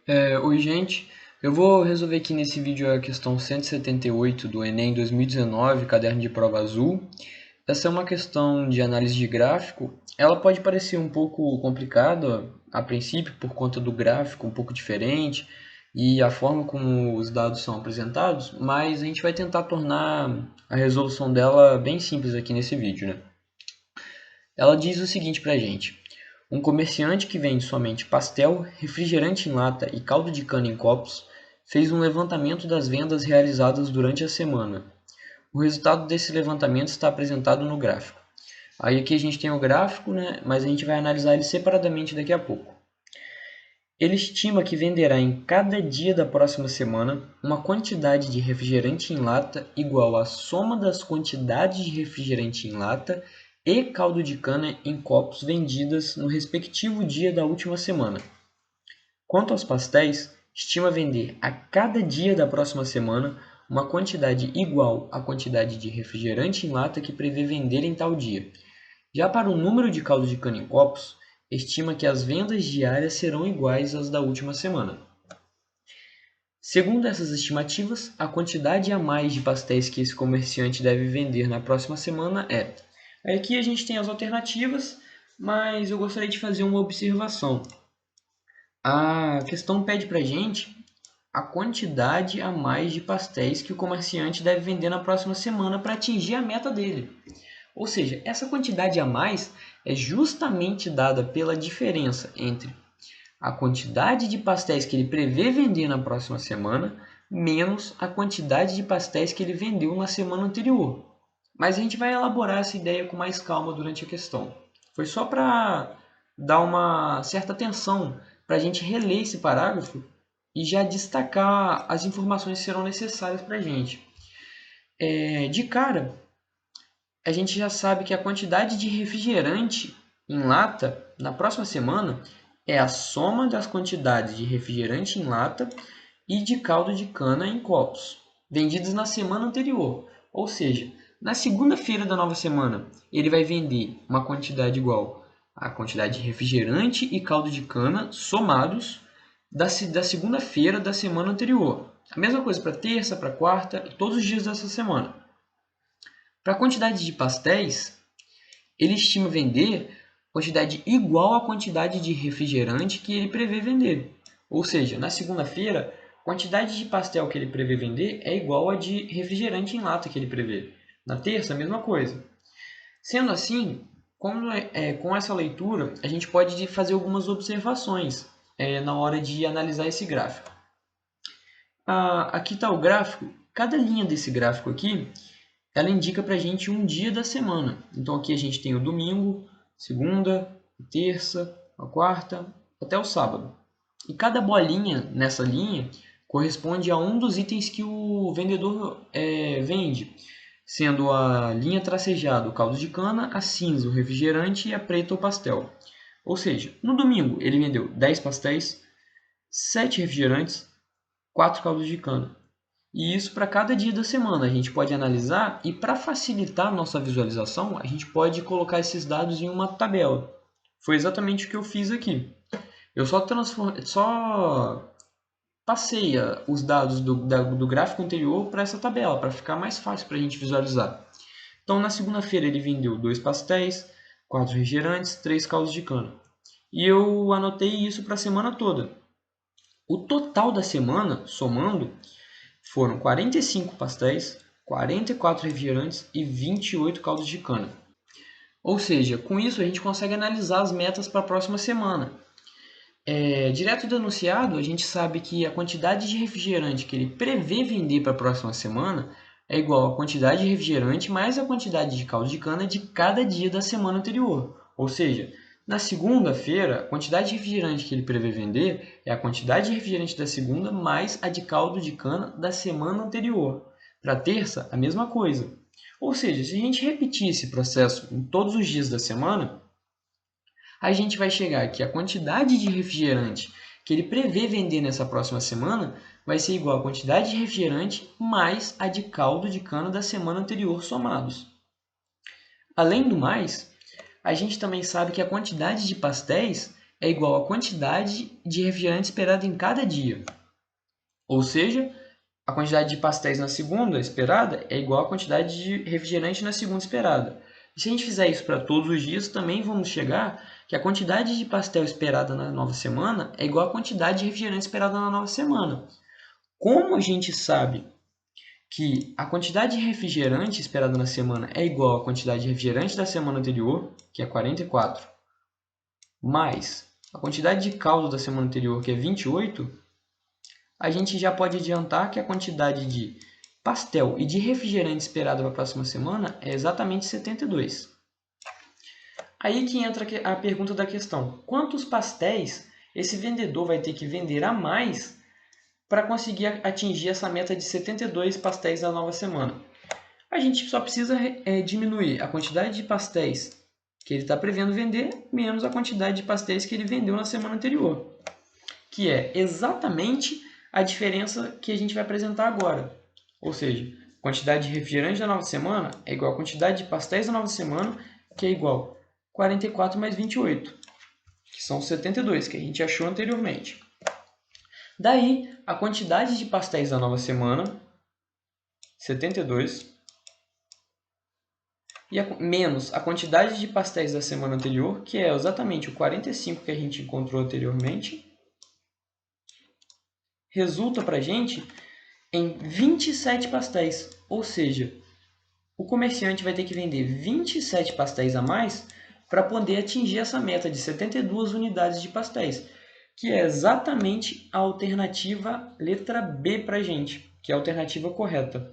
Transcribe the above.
Oi, gente. Eu vou resolver aqui nesse vídeo a questão 178 do Enem 2019, caderno de prova azul. Essa é uma questão de análise de gráfico. Ela pode parecer um pouco complicada a princípio por conta do gráfico um pouco diferente e a forma como os dados são apresentados, mas a gente vai tentar tornar a resolução dela bem simples aqui nesse vídeo, né? Ela diz o seguinte pra gente: um comerciante que vende somente pastel, refrigerante em lata e caldo de cana em copos fez um levantamento das vendas realizadas durante a semana. O resultado desse levantamento está apresentado no gráfico. Aí aqui a gente tem o gráfico, né? Mas a gente vai analisar ele separadamente daqui a pouco. Ele estima que venderá em cada dia da próxima semana uma quantidade de refrigerante em lata igual à soma das quantidades de refrigerante em lata e caldo de cana em copos vendidas no respectivo dia da última semana. Quanto aos pastéis, estima vender a cada dia da próxima semana uma quantidade igual à quantidade de refrigerante em lata que prevê vender em tal dia. Já para o número de caldo de cana em copos, estima que as vendas diárias serão iguais às da última semana. Segundo essas estimativas, a quantidade a mais de pastéis que esse comerciante deve vender na próxima semana é. Aqui a gente tem as alternativas, mas eu gostaria de fazer uma observação. A questão pede para a gente a quantidade a mais de pastéis que o comerciante deve vender na próxima semana para atingir a meta dele. Ou seja, essa quantidade a mais é justamente dada pela diferença entre a quantidade de pastéis que ele prevê vender na próxima semana menos a quantidade de pastéis que ele vendeu na semana anterior. Mas a gente vai elaborar essa ideia com mais calma durante a questão. Foi só para dar uma certa atenção para a gente reler esse parágrafo e já destacar as informações que serão necessárias para a gente. De cara, a gente já sabe que a quantidade de refrigerante em lata na próxima semana é a soma das quantidades de refrigerante em lata e de caldo de cana em copos, vendidos na semana anterior. Ou seja, na segunda-feira da nova semana, ele vai vender uma quantidade igual à quantidade de refrigerante e caldo de cana somados da segunda-feira da semana anterior. A mesma coisa para terça, para quarta e todos os dias dessa semana. Para a quantidade de pastéis, ele estima vender quantidade igual à quantidade de refrigerante que ele prevê vender. Ou seja, na segunda-feira, a quantidade de pastel que ele prevê vender é igual à de refrigerante em lata que ele prevê. Na terça, a mesma coisa. Sendo assim, com essa leitura, a gente pode fazer algumas observações na hora de analisar esse gráfico. Aqui está o gráfico. Cada linha desse gráfico aqui ela indica para a gente um dia da semana. Então aqui a gente tem o domingo, segunda, terça, a quarta, até o sábado. E cada bolinha nessa linha corresponde a um dos itens que o vendedor vende, sendo a linha tracejada o caldo de cana, a cinza o refrigerante e a preta o pastel. Ou seja, no domingo ele vendeu 10 pastéis, 7 refrigerantes, 4 caldos de cana. E isso para cada dia da semana. A gente pode analisar e para facilitar a nossa visualização, a gente pode colocar esses dados em uma tabela. Foi exatamente o que eu fiz aqui. Eu só passei os dados do gráfico anterior para essa tabela, para ficar mais fácil para a gente visualizar. Então, na segunda-feira ele vendeu 2 pastéis, 4 refrigerantes, 3 caldos de cana. E eu anotei isso para a semana toda. O total da semana, somando, foram 45 pastéis, 44 refrigerantes e 28 caldos de cana. Ou seja, com isso a gente consegue analisar as metas para a próxima semana. Direto do enunciado, a gente sabe que a quantidade de refrigerante que ele prevê vender para a próxima semana é igual à quantidade de refrigerante mais a quantidade de caldo de cana de cada dia da semana anterior. Ou seja, na segunda-feira, a quantidade de refrigerante que ele prevê vender é a quantidade de refrigerante da segunda mais a de caldo de cana da semana anterior. Para terça, a mesma coisa. Ou seja, se a gente repetir esse processo em todos os dias da semana, a gente vai chegar que a quantidade de refrigerante que ele prevê vender nessa próxima semana vai ser igual à quantidade de refrigerante mais a de caldo de cana da semana anterior somados. Além do mais, a gente também sabe que a quantidade de pastéis é igual à quantidade de refrigerante esperada em cada dia. Ou seja, a quantidade de pastéis na segunda esperada é igual à quantidade de refrigerante na segunda esperada. E se a gente fizer isso para todos os dias, também vamos chegar que a quantidade de pastel esperada na nova semana é igual à quantidade de refrigerante esperada na nova semana. Como a gente sabe que a quantidade de refrigerante esperada na semana é igual à quantidade de refrigerante da semana anterior, que é 44, mais a quantidade de caldo da semana anterior, que é 28, a gente já pode adiantar que a quantidade de pastel e de refrigerante esperada para a próxima semana é exatamente 72. Aí que entra a pergunta da questão: quantos pastéis esse vendedor vai ter que vender a mais para conseguir atingir essa meta de 72 pastéis na nova semana? A gente só precisa diminuir a quantidade de pastéis que ele está prevendo vender menos a quantidade de pastéis que ele vendeu na semana anterior, que é exatamente a diferença que a gente vai apresentar agora. Ou seja, a quantidade de refrigerante da nova semana é igual à quantidade de pastéis da nova semana, que é igual a 44 mais 28, que são 72, que a gente achou anteriormente. Daí, a quantidade de pastéis da nova semana, 72, e menos a quantidade de pastéis da semana anterior, que é exatamente o 45 que a gente encontrou anteriormente, resulta para a gente em 27 pastéis. Ou seja, o comerciante vai ter que vender 27 pastéis a mais para poder atingir essa meta de 72 unidades de pastéis, que é exatamente a alternativa letra B para a gente, que é a alternativa correta.